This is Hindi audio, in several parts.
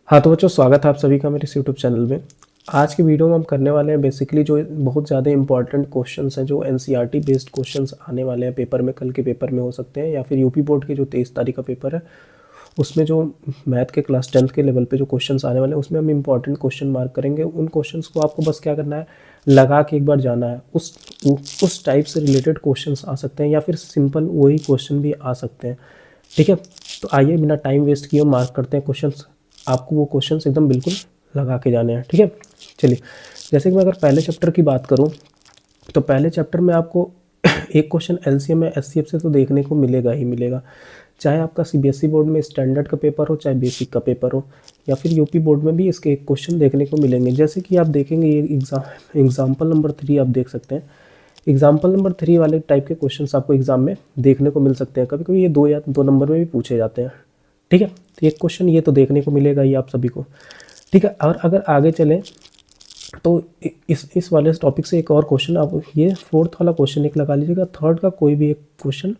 हाँ तो बच्चों, स्वागत है आप सभी का मेरे इस यूट्यूब चैनल में। आज की वीडियो में हम करने वाले हैं बेसिकली जो बहुत ज़्यादा इंपॉर्टेंट क्वेश्चंस हैं, जो एनसीईआरटी बेस्ड क्वेश्चंस आने वाले हैं पेपर में, कल के पेपर में हो सकते हैं या फिर यूपी बोर्ड के जो 23 तारीख का पेपर है उसमें जो मैथ के क्लास 10th के लेवल पे जो क्वेश्चंस आने वाले हैं उसमें हम इंपॉर्टेंट क्वेश्चन मार्क करेंगे। उन क्वेश्चंस को आपको बस क्या करना है, लगा के एक बार जाना है। उस टाइप से रिलेटेड क्वेश्चंस आ सकते हैं या फिर सिंपल वही क्वेश्चन भी आ सकते हैं। ठीक है, तो आइए बिना टाइम वेस्ट किए मार्क करते हैं क्वेश्चंस। आपको वो क्वेश्चंस एकदम बिल्कुल लगा के जाने हैं। ठीक है, चलिए। जैसे कि मैं अगर पहले चैप्टर की बात करूं तो पहले चैप्टर में आपको एक क्वेश्चन एलसीएम या एचसीएफ से तो देखने को मिलेगा ही मिलेगा, चाहे आपका सीबीएसई बोर्ड में स्टैंडर्ड का पेपर हो, चाहे बेसिक का पेपर हो, या फिर यूपी बोर्ड में भी इसके एक क्वेश्चन देखने को मिलेंगे। जैसे कि आप देखेंगे ये एग्जाम्पल नंबर 3 आप देख सकते हैं। एग्जाम्पल नंबर 3 वाले टाइप के क्वेश्चंस आपको एग्जाम में देखने को मिल सकते हैं। कभी कभी ये 2 नंबर में भी पूछे जाते हैं। ठीक है, तो एक क्वेश्चन ये तो देखने को मिलेगा ही आप सभी को। ठीक है, और अगर आगे चलें तो इस वाले टॉपिक से एक और क्वेश्चन आप ये फोर्थ वाला क्वेश्चन एक लगा लीजिएगा, थर्ड का कोई भी एक क्वेश्चन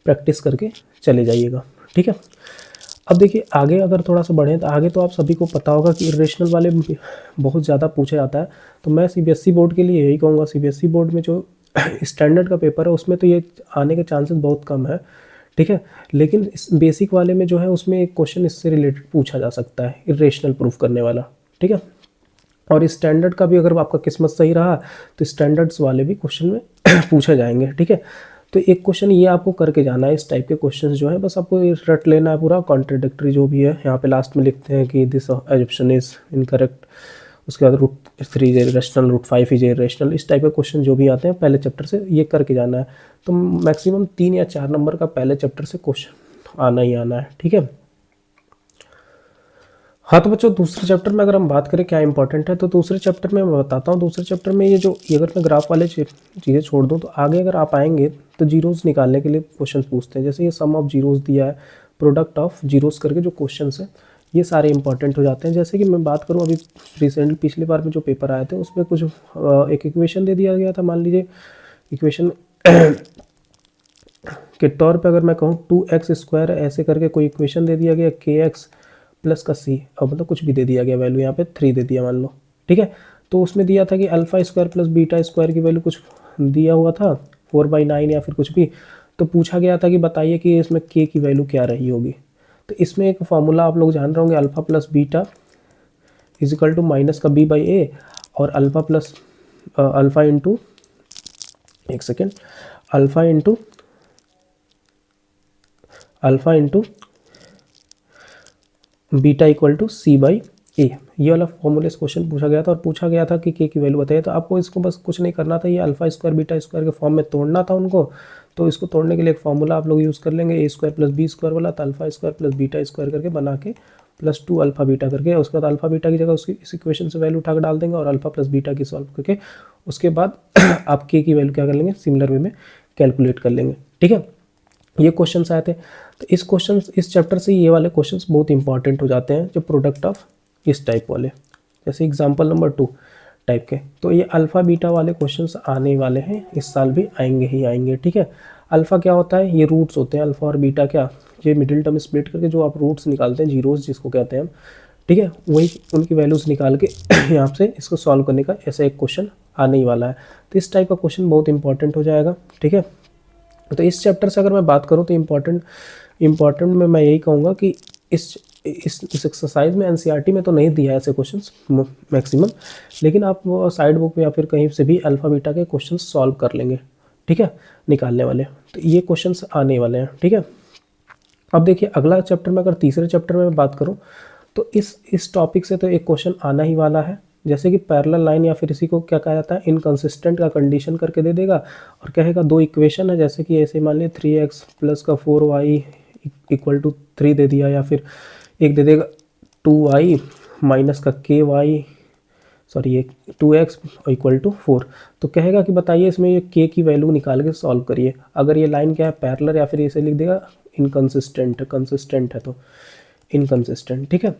प्रैक्टिस करके चले जाइएगा। ठीक है, अब देखिए आगे अगर थोड़ा सा बढ़ें तो आगे तो आप सभी को पता होगा कि इरेशनल वाले बहुत ज़्यादा पूछा जाता है। तो मैं सीबीएसई बोर्ड के लिए यही कहूँगा, सीबीएसई बोर्ड में जो स्टैंडर्ड का पेपर है उसमें तो ये आने के चांसेस बहुत कम है। ठीक है, लेकिन इस बेसिक वाले में जो है उसमें एक क्वेश्चन इससे रिलेटेड पूछा जा सकता है, इरेशनल प्रूफ करने वाला। ठीक है, और स्टैंडर्ड का भी अगर आपका किस्मत सही रहा तो स्टैंडर्ड्स वाले भी क्वेश्चन में पूछे जाएंगे। ठीक है, तो एक क्वेश्चन ये आपको करके जाना है। इस टाइप के क्वेश्चन जो है बस आपको रट लेना है पूरा, कॉन्ट्रडिक्टरी जो भी है यहाँ पे लास्ट में लिखते हैं कि दिस एजप्शन इज इनकरेक्ट, उसके बाद √3 इज इरेशनल, √5 इज इरेशनल, इस टाइप के क्वेश्चन जो भी आते हैं पहले चैप्टर से ये करके जाना है। तो मैक्सिमम 3 या 4 नंबर का पहले चैप्टर से क्वेश्चन आना ही आना है। ठीक है, हाँ तो बच्चों दूसरे चैप्टर में अगर हम बात करें क्या इंपॉर्टेंट है तो दूसरे चैप्टर में मैं बताता हूँ। दूसरे चैप्टर में ये अगर मैं ग्राफ वाले चीज़ें छोड़ दूँ तो आगे अगर आप आएंगे तो जीरोस निकालने के लिए क्वेश्चन पूछते हैं। जैसे ये सम ऑफ जीरोस दिया है, प्रोडक्ट ऑफ जीरोस करके जो क्वेश्चन है ये सारे इंपॉर्टेंट हो जाते हैं। जैसे कि मैं बात करूँ अभी रिसेंटली पिछली बार में जो पेपर आए थे उसमें कुछ एक इक्वेशन दे दिया गया था। मान लीजिए इक्वेशन के तौर पे अगर मैं कहूँ 2x² ऐसे करके कोई इक्वेशन दे दिया गया, kx प्लस का c, अब मतलब कुछ भी दे दिया गया, वैल्यू यहाँ पे 3 दे दिया मान लो। ठीक है, तो उसमें दिया था कि α² प्लस β² की वैल्यू कुछ दिया हुआ था 4/9 या फिर कुछ भी। तो पूछा गया था कि बताइए कि इसमें k की वैल्यू क्या रही होगी। तो इसमें एक फॉर्मूला आप लोग जान रहे होंगे, alpha plus beta equal to minus का b/a, और अल्फा प्लस अल्फा इंटू, एक second, alpha into beta equal to c/a, ये वाला फॉर्मूले से क्वेश्चन पूछा गया था। और पूछा गया था कि k की वैल्यू बताइए। तो आपको इसको बस कुछ नहीं करना था, ये α² β² के फॉर्म में तोड़ना था उनको। तो इसको तोड़ने के लिए एक फॉर्मूला आप लोग यूज़ कर लेंगे, a² प्लस b² वाला, तो α² प्लस β² करके बना के प्लस 2 अल्फा बीटा करके, उसके बाद अल्फा बीटा की जगह उसकी इस इक्वेशन से वैल्यू उठा कर डाल देंगे और अल्फा प्लस बीटा की सॉल्व करके उसके बाद आप k की वैल्यू क्या कर लेंगे, सिमिलर वे में कैलकुलेट कर लेंगे। ठीक है, ये क्वेश्चन आए थे। तो इस चैप्टर से ये वाले क्वेश्चंस बहुत इंपॉर्टेंट हो जाते हैं, जो प्रोडक्ट ऑफ इस टाइप वाले, जैसे एग्जांपल नंबर 2 टाइप के। तो ये अल्फ़ा बीटा वाले क्वेश्चंस आने वाले हैं, इस साल भी आएंगे ही आएंगे। ठीक है, अल्फ़ा क्या होता है, ये रूट्स होते हैं। अल्फ़ा और बीटा क्या, ये मिडिल टर्म स्प्लिट करके जो आप रूट्स निकालते हैं, जीरोस जिसको कहते हैं हम। ठीक है, वही उनकी वैल्यूज़ निकाल के यहाँ से इसको सॉल्व करने का ऐसा एक क्वेश्चन आने ही वाला है। तो इस टाइप का क्वेश्चन बहुत इंपॉर्टेंट हो जाएगा। ठीक है, तो इस चैप्टर से अगर मैं बात करूँ तो इम्पॉर्टेंट में मैं यही कहूँगा कि इस एक्सरसाइज में एनसीईआरटी में तो नहीं दिया है ऐसे क्वेश्चंस मैक्सिमम, लेकिन आप वो साइड बुक में या फिर कहीं से भी अल्फ़ा बीटा के क्वेश्चंस सॉल्व कर लेंगे। ठीक है, निकालने वाले, तो ये क्वेश्चंस आने वाले हैं। ठीक है, अब देखिए अगला चैप्टर में, अगर तीसरे चैप्टर में बात करूँ तो इस टॉपिक से तो एक क्वेश्चन आना ही वाला है। जैसे कि पैरेलल लाइन या फिर इसी को क्या कहा जाता है, इनकंसिस्टेंट का कंडीशन करके दे देगा और कहेगा 2 इक्वेशन है, जैसे कि ऐसे मान लिया 3x प्लस का 4y इक्वल टू 3 दे दिया, या फिर एक दे देगा 2y माइनस का ये 2x इक्वल टू 4। तो कहेगा कि बताइए इसमें ये k की वैल्यू निकाल के सॉल्व करिए। अगर ये लाइन क्या है, पैरेलल, या फिर इसे लिख देगा इनकंसिस्टेंट, कंसिस्टेंट है तो इनकंसिस्टेंट। ठीक है,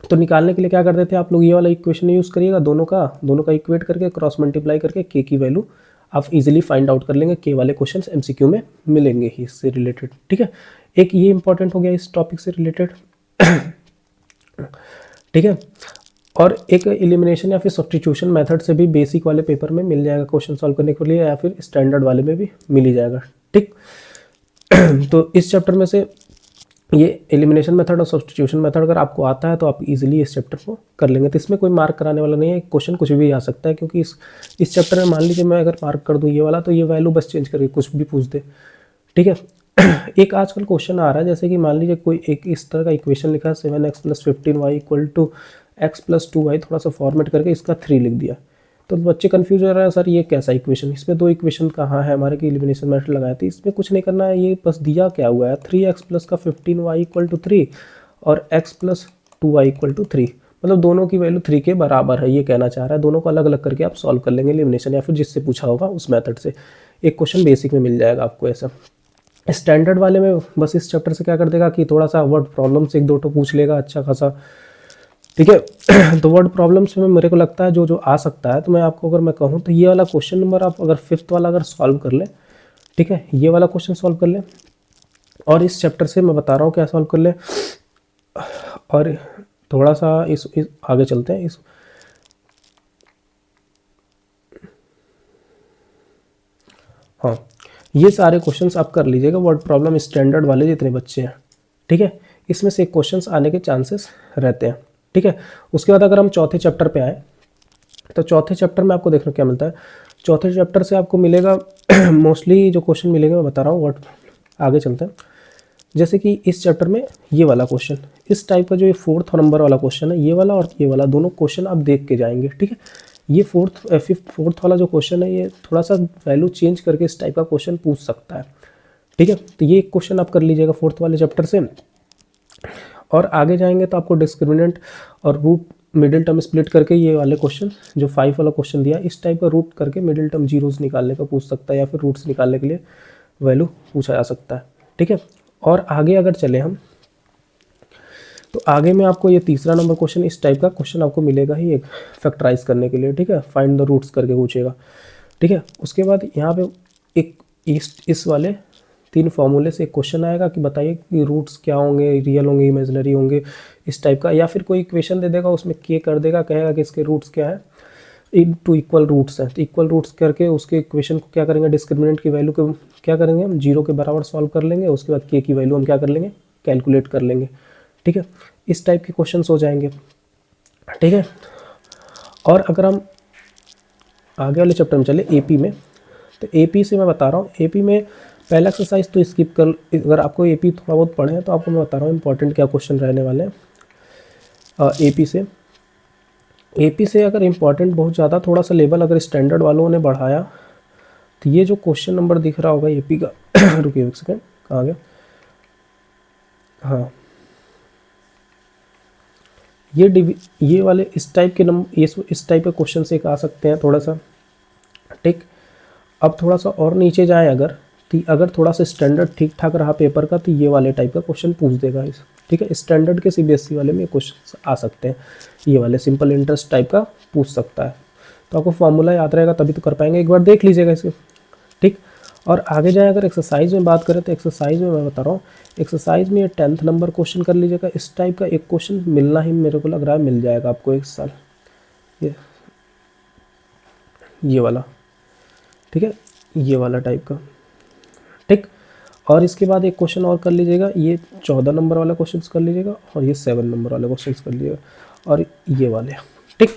तो निकालने के लिए क्या करते थे आप लोग, ये वाला इक्वेशन यूज़ करिएगा, दोनों का इक्वेट करके क्रॉस मल्टीप्लाई करके k की वैल्यू आप इजीली फाइंड आउट कर लेंगे। k वाले क्वेश्चंस एमसीक्यू में मिलेंगे ही इससे रिलेटेड। ठीक है, एक ये इंपॉर्टेंट हो गया इस टॉपिक से रिलेटेड। ठीक है। और एक एलिमिनेशन या फिर सब्स्टिट्यूशन मेथड से भी बेसिक वाले पेपर में मिल जाएगा क्वेश्चन सॉल्व करने के लिए, या फिर स्टैंडर्ड वाले में भी मिल ही जाएगा। ठीक। तो इस चैप्टर में से ये एलिमिनेशन मेथड और सब्स्टिट्यूशन मेथड अगर आपको आता है तो आप इजीली इस चैप्टर को कर लेंगे। तो इसमें कोई मार्क कराने वाला नहीं है, क्वेश्चन कुछ भी आ सकता है, क्योंकि इस चैप्टर में मान लीजिए मैं अगर मार्क कर दूँ ये वाला, तो ये वैल्यू बस चेंज करके कुछ भी पूछ दे। ठीक है। एक आजकल क्वेश्चन आ रहा है, जैसे कि मान लीजिए कोई एक इस तरह का इक्वेशन लिखा है 7x + 15y = x + 2y, थोड़ा सा फॉर्मेट करके इसका 3 लिख दिया, तो बच्चे कंफ्यूज हो रहे हैं, सर ये कैसा इक्वेशन, इसमें 2 इक्वेशन कहाँ है हमारे की एलिमिनेशन मेथड लगाए थे। इसमें कुछ नहीं करना है, ये बस दिया क्या हुआ है 3x + 15y = 3 और x + 2y = 3, मतलब दोनों की वैल्यू 3 के बराबर है, ये कहना चाह रहा है। दोनों को अलग अलग करके आप सॉल्व कर लेंगे एलिमिनेशन, या फिर जिससे पूछा होगा उस मेथड से। एक क्वेश्चन बेसिक में मिल जाएगा आपको ऐसा। स्टैंडर्ड वाले में बस इस चैप्टर से क्या कर देगा कि थोड़ा सा वर्ड प्रॉब्लम्स 1-2 तो पूछ लेगा अच्छा खासा। ठीक है। तो वर्ड प्रॉब्लम्स में मेरे को लगता है जो आ सकता है, तो मैं आपको अगर मैं कहूँ तो ये वाला क्वेश्चन नंबर आप अगर 5th वाला अगर सॉल्व कर लें, ठीक है, ये वाला क्वेश्चन सॉल्व कर लें, और इस चैप्टर से मैं बता रहा हूँ क्या सॉल्व कर लें, और थोड़ा सा इस आगे चलते हैं इस। हाँ, ये सारे क्वेश्चंस आप कर लीजिएगा वर्ड प्रॉब्लम स्टैंडर्ड वाले जितने बच्चे हैं। ठीक है, इसमें से क्वेश्चंस आने के चांसेस रहते हैं। ठीक है। उसके बाद अगर हम चौथे चैप्टर पे आए, तो चौथे चैप्टर में आपको देखना क्या मिलता है। चौथे चैप्टर से आपको मिलेगा मोस्टली जो क्वेश्चन मिलेंगे मैं बता रहा हूँ। वर्ड आगे चलते हैं, जैसे कि इस चैप्टर में ये वाला क्वेश्चन, इस टाइप का जो ये 4th नंबर वाला क्वेश्चन है, ये वाला और ये वाला दोनों क्वेश्चन आप देख के जाएंगे। ठीक है। ये 4th वाला जो क्वेश्चन है, ये थोड़ा सा वैल्यू चेंज करके इस टाइप का क्वेश्चन पूछ सकता है। ठीक है। तो ये क्वेश्चन आप कर लीजिएगा 4th वाले चैप्टर से। और आगे जाएंगे तो आपको डिस्क्रिमिनेंट और रूट मिडिल टर्म स्प्लिट करके ये वाले क्वेश्चन जो 5 वाला क्वेश्चन दिया, इस टाइप का रूट करके मिडिल टर्म जीरोस निकालने का पूछ सकता है, या फिर रूट्स निकालने के लिए वैल्यू पूछा जा सकता है। ठीक है। और आगे अगर चले हम, तो आगे में आपको ये तीसरा नंबर क्वेश्चन, इस टाइप का क्वेश्चन आपको मिलेगा ही एक फैक्टराइज करने के लिए। ठीक है, फाइंड द रूट्स करके पूछेगा। ठीक है। उसके बाद यहाँ पे एक इस वाले 3 फॉर्मूले से एक क्वेश्चन आएगा कि बताइए कि रूट्स क्या होंगे, रियल होंगे, इमेजिनरी होंगे, इस टाइप का। या फिर कोई इक्वेशन दे देगा, उसमें के कर देगा, कहेगा कि इसके रूट्स क्या है, टू इक्वल रूट्स हैं, तो इक्वल रूट्स करके उसके इक्वेशन को क्या करेंगे, डिस्क्रिमिनेंट की वैल्यू को क्या करेंगे हम 0 के बराबर सॉल्व कर लेंगे। उसके बाद के की वैल्यू हम क्या कर लेंगे, कैलकुलेट कर लेंगे। ठीक है, इस टाइप के क्वेश्चन हो जाएंगे। ठीक है। और अगर हम आगे वाले चैप्टर में चले एपी में, तो एपी से मैं बता रहा हूँ, एपी में पहला एक्सरसाइज तो स्किप कर, अगर आपको एपी थोड़ा बहुत पढ़े हैं तो आपको मैं बता रहा हूँ इंपॉर्टेंट क्या क्वेश्चन रहने वाले हैं एपी से अगर इम्पॉर्टेंट बहुत ज़्यादा थोड़ा सा लेवल अगर स्टैंडर्ड वालों ने बढ़ाया, तो ये जो क्वेश्चन नंबर दिख रहा होगा एपी का रुकिए एक सेकेंड, कहाँ गया, हाँ, ये वाले इस टाइप के नंबर, इस टाइप के क्वेश्चन से एक आ सकते हैं थोड़ा सा। ठीक। अब थोड़ा सा और नीचे जाएं अगर थोड़ा सा स्टैंडर्ड ठीक ठाक रहा पेपर का, तो ये वाले टाइप का क्वेश्चन पूछ देगा इस। ठीक है, स्टैंडर्ड के सीबीएसई वाले में क्वेश्चन आ सकते हैं, ये वाले सिंपल इंटरेस्ट टाइप का पूछ सकता है। तो आपको फॉर्मूला याद रहेगा तभी तो कर पाएंगे, एक बार देख लीजिएगा इसे। ठीक। और आगे जाए अगर एक्सरसाइज में बात करें, तो एक्सरसाइज में मैं बता रहा हूँ, एक्सरसाइज में ये 10th नंबर क्वेश्चन कर लीजिएगा। इस टाइप का एक क्वेश्चन मिलना ही मेरे को लग रहा है मिल जाएगा आपको एक साल, ये वाला। ठीक है, ये वाला टाइप का। ठीक। और इसके बाद एक क्वेश्चन और कर लीजिएगा, ये 14 नंबर वाला क्वेश्चन कर लीजिएगा, और ये 7 नंबर वाले क्वेश्चन कर लीजिएगा, और ये वाले। ठीक।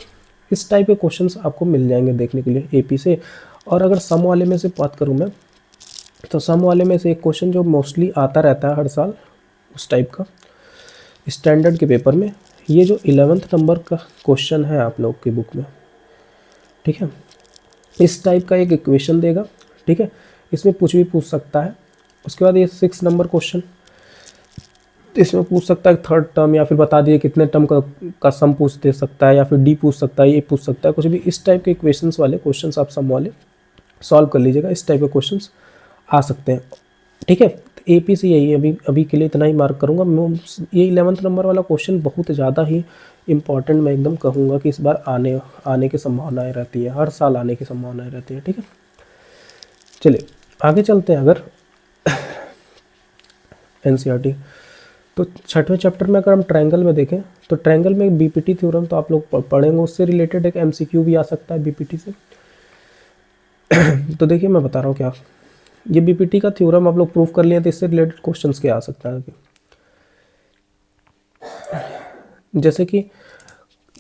इस टाइप के क्वेश्चंस आपको मिल जाएंगे देखने के लिए एपी से। और अगर सम वाले में से बात करूँ मैं, तो सम वाले में से एक क्वेश्चन जो मोस्टली आता रहता है हर साल उस टाइप का स्टैंडर्ड के पेपर में, ये जो 11th नंबर का क्वेश्चन है आप लोग की बुक में। ठीक है, इस टाइप का एक इक्वेशन देगा। ठीक है, इसमें कुछ भी पूछ सकता है। उसके बाद ये 6 नंबर क्वेश्चन, इसमें पूछ सकता है 3rd टर्म, या फिर बता दिए कितने टर्म का सम पूछ दे सकता है, या फिर डी पूछ सकता है, ये पूछ सकता है, कुछ भी। इस टाइप के इक्वेशंस वाले क्वेश्चंस आप सम वाले सॉल्व कर लीजिएगा, इस टाइप के क्वेश्चंस आ सकते हैं। ठीक है, तो एपी से यही अभी के लिए इतना ही मार्क करूँगा। ये 11th नंबर वाला क्वेश्चन बहुत ज़्यादा ही इम्पॉर्टेंट मैं एकदम कहूँगा कि इस बार आने की संभावनाएँ रहती है, हर साल आने की संभावनाएँ रहती है। ठीक है, चलिए आगे चलते हैं। अगर एनसीईआरटी, तो छठवें चैप्टर में अगर हम ट्रायंगल में देखें तो ट्रायंगल में बीपीटी थ्योरम तो आप लोग पढ़ेंगे, उससे रिलेटेड एक एमसीक्यू भी आ सकता है बीपीटी से। तो देखिए मैं बता रहा हूँ क्या, ये बीपीटी का थ्योरम आप लोग प्रूफ कर लिए तो इससे रिलेटेड क्वेश्चंस क्या आ सकता है। जैसे कि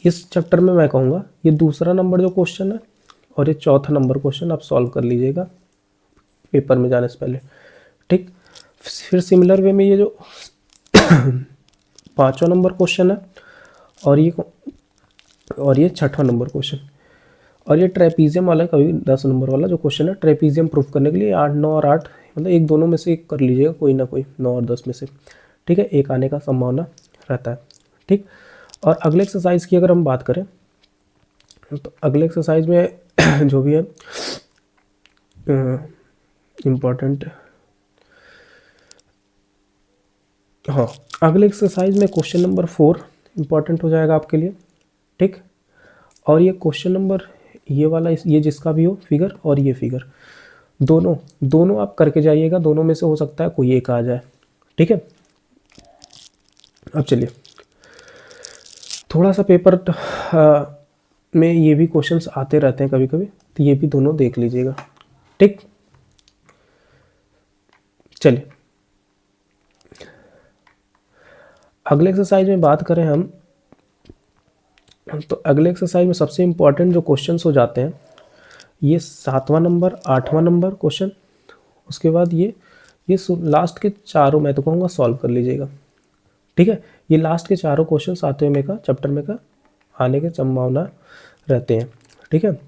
इस चैप्टर में मैं कहूँगा ये दूसरा नंबर जो क्वेश्चन है और ये चौथा नंबर क्वेश्चन आप सॉल्व कर लीजिएगा पेपर में जाने से पहले, ठीक। फिर सिमिलर वे में ये जो पाँचवा नंबर क्वेश्चन है और ये छठवां नंबर क्वेश्चन, और ये ट्रेपीजियम वाला कभी 10 नंबर वाला जो क्वेश्चन है, ट्रेपीजियम प्रूफ करने के लिए 8, 9 और 8 मतलब एक दोनों में से एक कर लीजिएगा, कोई ना कोई 9 और 10 में से, ठीक है, एक आने का संभावना रहता है, ठीक। और अगले एक्सरसाइज की अगर हम बात करें तो अगले एक्सरसाइज में जो भी है इम्पॉर्टेंट, हाँ, अगले एक्सरसाइज में क्वेश्चन नंबर 4 इम्पॉर्टेंट हो जाएगा आपके लिए, ठीक। और ये क्वेश्चन नंबर ये वाला ये जिसका भी हो फिगर और ये फिगर दोनों आप करके जाइएगा, दोनों में से हो सकता है कोई एक आ जाए, ठीक है। अब चलिए थोड़ा सा पेपर में ये भी क्वेश्चंस आते रहते हैं कभी कभी, तो ये भी दोनों देख लीजिएगा, ठीक। चलिए अगले एक्सरसाइज में बात करें हम, तो अगले एक्सरसाइज में सबसे इम्पोर्टेंट जो क्वेश्चंस हो जाते हैं ये 7वां नंबर, 8वां नंबर क्वेश्चन, उसके बाद ये लास्ट के चारों मैं तो कहूँगा सॉल्व कर लीजिएगा, ठीक है। ये लास्ट के चारों क्वेश्चन 7वें में का चैप्टर में का आने के संभावना रहते हैं, ठीक है।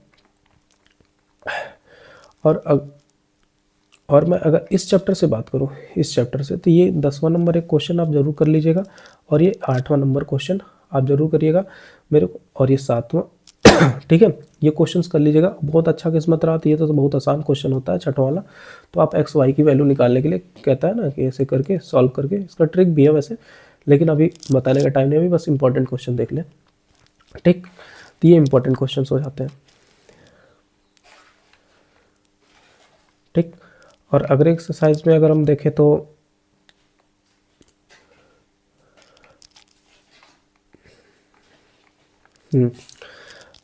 और मैं अगर इस चैप्टर से बात करूँ, इस चैप्टर से, तो ये 10वां नंबर एक क्वेश्चन आप ज़रूर कर लीजिएगा और ये 8वां नंबर क्वेश्चन आप ज़रूर करिएगा मेरे को, और ये 7वां, ठीक है, ये क्वेश्चंस कर लीजिएगा। बहुत अच्छा किस्मत रहा तो ये तो बहुत आसान क्वेश्चन होता है छठवां वाला, तो आप एक्स वाई की वैल्यू निकालने के लिए कहता है ना कि ऐसे करके सॉल्व करके, इसका ट्रिक भी है वैसे, लेकिन अभी बताने का टाइम नहीं, अभी बस इंपॉर्टेंट क्वेश्चन देख लें, ठीक। तो ये इंपॉर्टेंट क्वेश्चन हो जाते हैं, ठीक। और अगले एक्सरसाइज में अगर हम देखें तो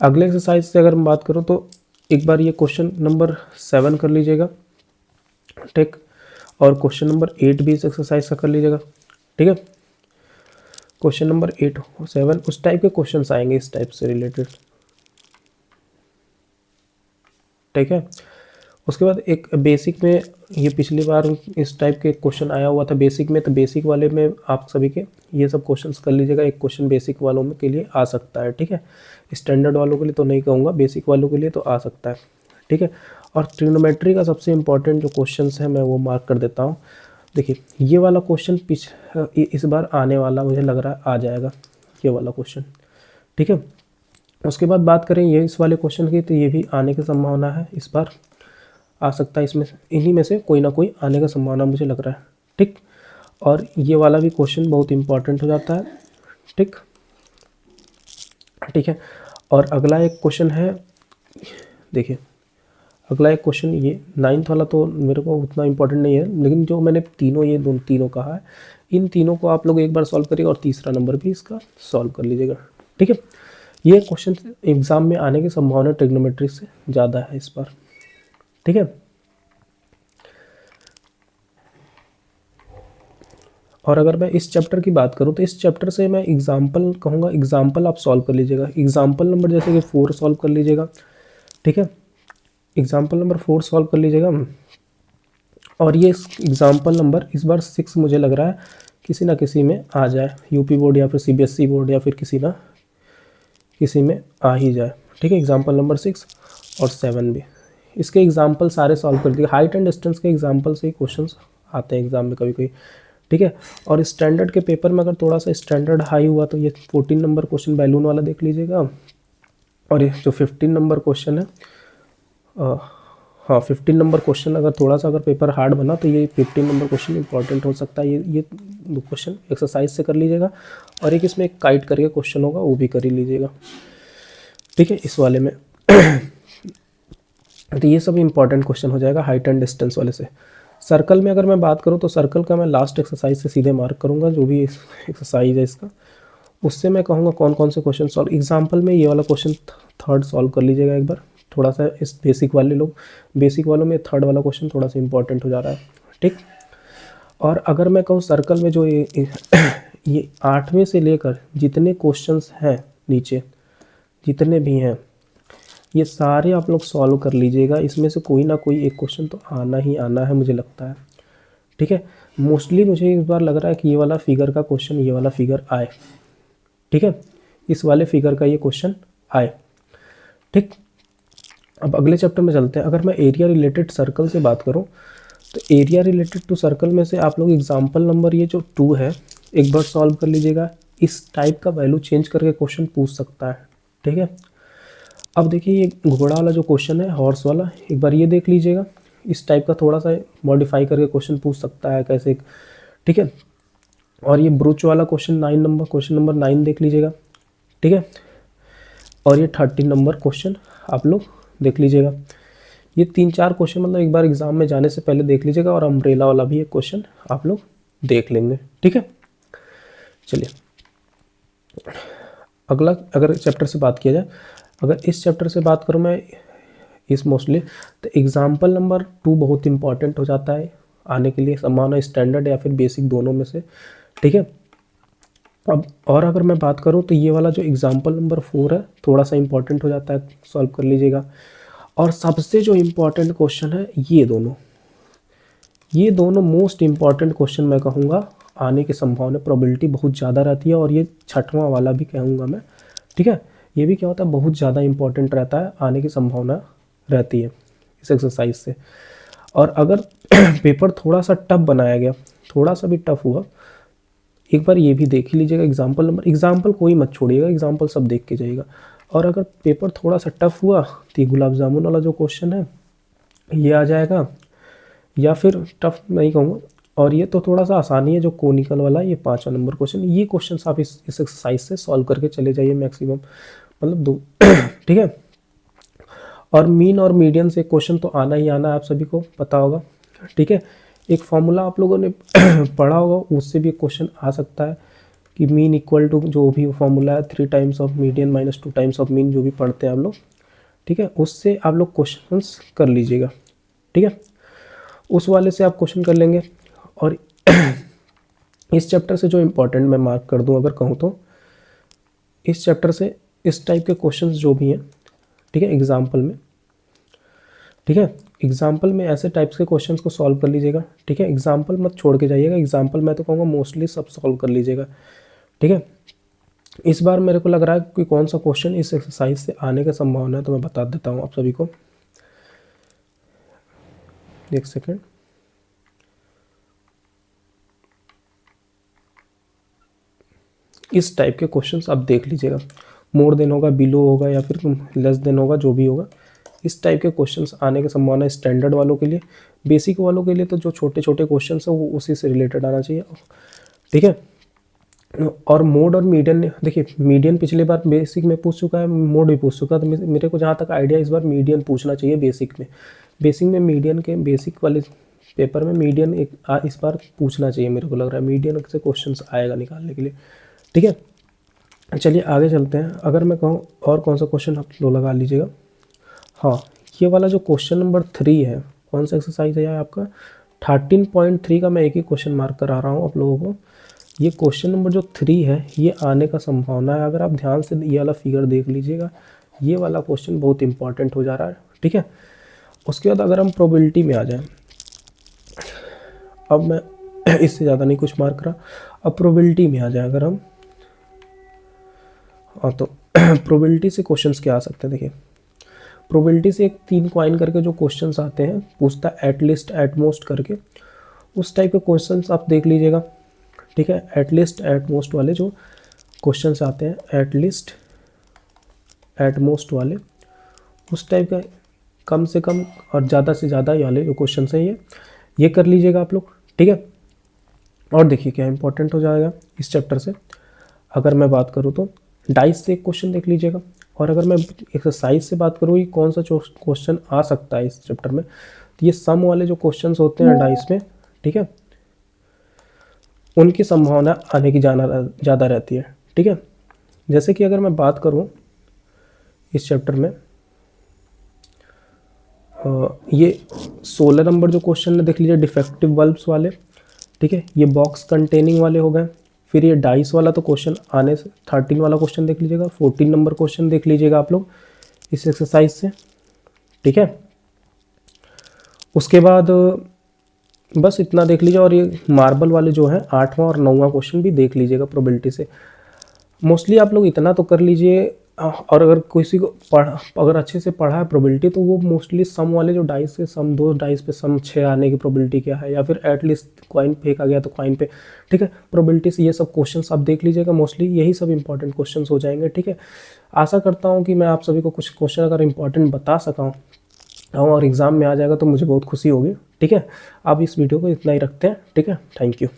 अगले एक्सरसाइज से अगर हम बात करूं तो एक बार ये क्वेश्चन नंबर 7 कर लीजिएगा, ठीक। और क्वेश्चन नंबर 8 भी इस एक्सरसाइज का कर लीजिएगा, ठीक है। क्वेश्चन नंबर 8 और 7 उस टाइप के क्वेश्चंस आएंगे इस टाइप से रिलेटेड, ठीक है। उसके बाद एक बेसिक में, ये पिछली बार इस टाइप के क्वेश्चन आया हुआ था बेसिक में, तो बेसिक वाले में आप सभी के ये सब क्वेश्चंस कर लीजिएगा, एक क्वेश्चन बेसिक वालों में के लिए आ सकता है, ठीक है। स्टैंडर्ड वालों के लिए तो नहीं कहूँगा, बेसिक वालों के लिए तो आ सकता है, ठीक है। और ट्रिग्नोमेट्री का सबसे इंपॉर्टेंट जो क्वेश्चन है मैं वो मार्क कर देता हूँ। देखिए ये वाला क्वेश्चन इस बार आने वाला मुझे लग रहा है आ जाएगा, ये वाला क्वेश्चन, ठीक है। उसके बाद बात करें ये इस वाले क्वेश्चन की, तो ये भी आने की संभावना है, इस बार आ सकता है, इसमें इन्हीं में से कोई ना कोई आने का संभावना मुझे लग रहा है, ठीक। और ये वाला भी क्वेश्चन बहुत इंपॉर्टेंट हो जाता है, ठीक, ठीक है। और अगला एक क्वेश्चन है, देखिए अगला एक क्वेश्चन ये 9th वाला तो मेरे को उतना इंपॉर्टेंट नहीं है, लेकिन जो मैंने तीनों कहा है, इन तीनों को आप लोग एक बार सॉल्व करिएगा और तीसरा नंबर भी इसका सॉल्व कर लीजिएगा, ठीक है। ये क्वेश्चन एग्जाम में आने की संभावना ट्रिग्नोमेट्री से ज़्यादा है इस बार, ठीक है। और अगर मैं इस चैप्टर की बात करूं तो इस चैप्टर से मैं एग्जाम्पल कहूँगा, एग्जाम्पल आप सॉल्व कर लीजिएगा, एग्जाम्पल नंबर जैसे कि 4 सॉल्व कर लीजिएगा, ठीक है। एग्जाम्पल नंबर 4 सॉल्व कर लीजिएगा। और ये एग्जाम्पल नंबर इस बार 6 मुझे लग रहा है किसी ना किसी में आ जाए, यूपी बोर्ड या फिर सीबीएसई बोर्ड या फिर किसी में आ ही जाए, ठीक है। एग्जाम्पल नंबर 6 और 7 भी, इसके एग्जाम्पल सारे सॉल्व कर दिए। हाइट एंड डिस्टेंस के एग्जाम्पल से ही क्वेश्चंस आते हैं एग्जाम में कभी कभी, ठीक है। और स्टैंडर्ड के पेपर में अगर थोड़ा सा स्टैंडर्ड हाई हुआ तो ये 14 नंबर क्वेश्चन बैलून वाला देख लीजिएगा। और ये जो 15 नंबर क्वेश्चन है, हाँ 15 नंबर क्वेश्चन अगर थोड़ा सा अगर पेपर हार्ड बना तो ये 15 नंबर क्वेश्चन इंपॉर्टेंट हो सकता है। ये दो क्वेश्चन एक्सरसाइज से कर लीजिएगा, और एक इसमें एक काइट करके क्वेश्चन होगा वो भी कर ही लीजिएगा, ठीक है, इस वाले में। तो ये सब इंपॉर्टेंट क्वेश्चन हो जाएगा हाइट एंड डिस्टेंस वाले से। सर्कल में अगर मैं बात करूँ तो सर्कल का मैं लास्ट एक्सरसाइज से सीधे मार्क करूँगा, जो भी एक्सरसाइज है इसका, उससे मैं कहूँगा कौन कौन से क्वेश्चन सॉल्व। एग्जाम्पल में ये वाला क्वेश्चन थर्ड सॉल्व कर लीजिएगा एक बार, थोड़ा सा इस बेसिक वालों में थर्ड वाला क्वेश्चन थोड़ा सा इंपॉर्टेंट हो जा रहा है, ठीक। और अगर मैं कहूँ सर्कल में जो ये 8वें से लेकर जितने क्वेश्चंस हैं नीचे, जितने भी हैं, ये सारे आप लोग सॉल्व कर लीजिएगा। इसमें से कोई ना कोई एक क्वेश्चन तो आना ही आना है मुझे लगता है, ठीक है। मोस्टली मुझे इस बार लग रहा है कि ये वाला फिगर का क्वेश्चन, ये वाला फिगर आए, ठीक है, इस वाले फिगर का ये क्वेश्चन आए, ठीक। अब अगले चैप्टर में चलते हैं। अगर मैं एरिया रिलेटेड सर्कल से बात करूं तो एरिया रिलेटेड टू सर्कल में से आप लोग एग्जाम्पल नंबर ये जो 2 है एक बार सॉल्व कर लीजिएगा। इस टाइप का वैल्यू चेंज करके क्वेश्चन पूछ सकता है, ठीक है। अब देखिए ये घोड़ा वाला जो क्वेश्चन है, हॉर्स वाला, एक बार ये देख लीजिएगा। इस टाइप का थोड़ा सा मॉडिफाई करके क्वेश्चन पूछ सकता है कैसे, ठीक है। और ये ब्रूच वाला क्वेश्चन क्वेश्चन नंबर 9 देख लीजिएगा, ठीक है। और ये 13 नंबर क्वेश्चन आप लोग देख लीजिएगा। ये 3-4 क्वेश्चन मतलब एक बार एग्जाम में जाने से पहले देख लीजिएगा। और अम्ब्रेला वाला भी एक क्वेश्चन आप लोग देख लेंगे, ठीक है। चलिए अगला, अगर चैप्टर से बात किया जाए, अगर इस चैप्टर से बात करूँ मैं इस मोस्टली, तो एग्जाम्पल नंबर 2 बहुत इंपॉर्टेंट हो जाता है आने के लिए, संभावना स्टैंडर्ड या फिर बेसिक दोनों में से, ठीक है। अब और अगर मैं बात करूं तो ये वाला जो एग्जाम्पल नंबर 4 है थोड़ा सा इंपॉर्टेंट हो जाता है, सॉल्व कर लीजिएगा। और सबसे जो इम्पॉर्टेंट क्वेश्चन है ये दोनों मोस्ट इम्पॉर्टेंट क्वेश्चन मैं कहूँगा आने की संभावना, प्रोबेबिलिटी बहुत ज़्यादा रहती है। और ये 6वां वाला भी कहूँगा मैं, ठीक है। ये भी क्या होता है, बहुत ज़्यादा इंपॉर्टेंट रहता है, आने की संभावना रहती है इस एक्सरसाइज से। और अगर पेपर थोड़ा सा टफ बनाया गया, थोड़ा सा भी टफ हुआ, एक बार ये भी देख ही लीजिएगा। एग्जाम्पल कोई मत छोड़िएगा, एग्जाम्पल सब देख के जाइएगा। और अगर पेपर थोड़ा सा टफ हुआ तो ये गुलाब जामुन वाला जो क्वेश्चन है ये आ जाएगा, या फिर टफ नहीं कहूँगा। और ये तो थोड़ा सा आसानी है, जो कोनिकल वाला, ये 5वां नंबर क्वेश्चन, ये क्वेश्चन आप इस एक्सरसाइज से सॉल्व करके चले जाइए मैक्सिमम, मतलब 2 ठीक है। और मीन और मीडियन से क्वेश्चन तो आना ही आना है, आप सभी को पता होगा, ठीक है। एक फॉर्मूला आप लोगों ने पढ़ा होगा, उससे भी क्वेश्चन आ सकता है कि मीन इक्वल टू, जो भी फॉर्मूला है 3 times of median minus 2 times of mean, जो भी पढ़ते हैं आप लोग, ठीक है, उससे आप लोग क्वेश्चंस कर लीजिएगा, ठीक है। उस वाले से आप क्वेश्चन कर लेंगे। और इस चैप्टर से जो इम्पोर्टेंट मैं मार्क कर दूं अगर कहूँ तो, इस चैप्टर से इस टाइप के क्वेश्चंस जो भी हैं, ठीक है, एग्जाम्पल में, ठीक है, एग्जाम्पल में ऐसे टाइप्स के क्वेश्चंस को सॉल्व कर लीजिएगा, ठीक है। एग्जाम्पल मत छोड़ के जाइएगा, एग्जाम्पल मैं तो कहूँगा मोस्टली सब सॉल्व कर लीजिएगा, ठीक है। इस बार मेरे को लग रहा है कि कौन सा क्वेश्चन इस एक्सरसाइज से आने की संभावना है, तो मैं बता देता हूँ आप सभी को, एक सेकेंड। इस टाइप के क्वेश्चंस आप देख लीजिएगा, मोर देन होगा, बिलो होगा, या फिर लेस देन होगा, जो भी होगा, इस टाइप के क्वेश्चंस आने की संभावना स्टैंडर्ड वालों के लिए। बेसिक वालों के लिए तो जो छोटे छोटे क्वेश्चंस है वो उसी से रिलेटेड आना चाहिए, ठीक है। और मोड और मीडियन, देखिए मीडियन पिछले बार बेसिक में पूछ चुका है, मोड भी पूछ चुका, तो मेरे को जहाँ तक आइडिया इस बार मीडियन पूछना चाहिए बेसिक में मीडियन के बेसिक वाले पेपर में मीडियन इस बार पूछना चाहिए, मेरे को लग रहा है मीडियन से क्वेश्चन आएगा निकालने के लिए, ठीक है। चलिए आगे चलते हैं। अगर मैं कहूँ और कौन सा क्वेश्चन आप लोग लगा लीजिएगा, हाँ, ये वाला जो क्वेश्चन नंबर 3 है, कौन सा एक्सरसाइज है आपका 13.3 का, मैं एक ही क्वेश्चन मार्क करा रहा हूँ आप लोगों को। ये क्वेश्चन नंबर जो 3 है ये आने का संभावना है, अगर आप ध्यान से ये वाला फिगर देख लीजिएगा, ये वाला क्वेश्चन बहुत इंपॉर्टेंट हो जा रहा है, ठीक है। उसके बाद अगर हम प्रोबेबिलिटी में आ जाएं, अब मैं इससे ज़्यादा नहीं कुछ मार्क करा, अब प्रोबेबिलिटी में आ जाए अगर हम, हाँ, तो प्रोबेबिलिटी से क्वेश्चंस क्या आ सकते हैं, देखिए प्रोबेबिलिटी से एक 3 कॉइन करके जो क्वेश्चंस आते हैं, पूछता है एटलीस्ट एटमोस्ट करके, उस टाइप के क्वेश्चंस आप देख लीजिएगा, ठीक है। एटलीस्ट एटमोस्ट वाले जो क्वेश्चंस आते हैं, एटलीस्ट एटमोस्ट वाले, उस टाइप का कम से कम और ज़्यादा से ज़्यादा वाले जो क्वेश्चंस हैं ये कर लीजिएगा आप लोग, ठीक है। और देखिए क्या इंपॉर्टेंट हो जाएगा इस चैप्टर से, अगर मैं बात करूँ तो डाइस से एक क्वेश्चन देख लीजिएगा। और अगर मैं एक्सरसाइज से बात करूँ कि कौन सा क्वेश्चन आ सकता है इस चैप्टर में, तो ये सम वाले जो क्वेश्चंस होते हैं डाइस में, ठीक है, उनकी संभावना आने की ज़्यादा रहती है, ठीक है। जैसे कि अगर मैं बात करूं इस चैप्टर में, ये 16 नंबर जो क्वेश्चन है देख लीजिए, डिफेक्टिव बल्ब्स वाले, ठीक है, ये बॉक्स कंटेनिंग वाले हो गए। फिर ये डाइस वाला तो क्वेश्चन आने से 13 वाला क्वेश्चन देख लीजिएगा, 14 नंबर क्वेश्चन देख लीजिएगा आप लोग इस एक्सरसाइज से, ठीक है। उसके बाद बस इतना देख लीजिए, और ये मार्बल वाले जो हैं 8वां और 9वां क्वेश्चन भी देख लीजिएगा प्रोबेबिलिटी से। मोस्टली आप लोग इतना तो कर लीजिए, और अगर किसी को अगर अच्छे से पढ़ा है प्रोबेबिलिटी, तो वो मोस्टली सम वाले जो डाइस के सम, 2 डाइस पे सम 6 आने की प्रोबेबिलिटी क्या है, या फिर एटलीस्ट कॉइन फेंका गया तो कॉइन पे, ठीक है, प्रोबेबिलिटी से ये सब क्वेश्चंस आप देख लीजिएगा। मोस्टली यही सब इंपॉर्टेंट क्वेश्चंस हो जाएंगे, ठीक है। आशा करता हूँ कि मैं आप सभी को कुछ क्वेश्चन अगर इंपॉर्टेंट बता सका हूँ और एग्ज़ाम में आ जाएगा तो मुझे बहुत खुशी होगी, ठीक है। अब इस वीडियो को इतना ही रखते हैं, ठीक है। Thank you.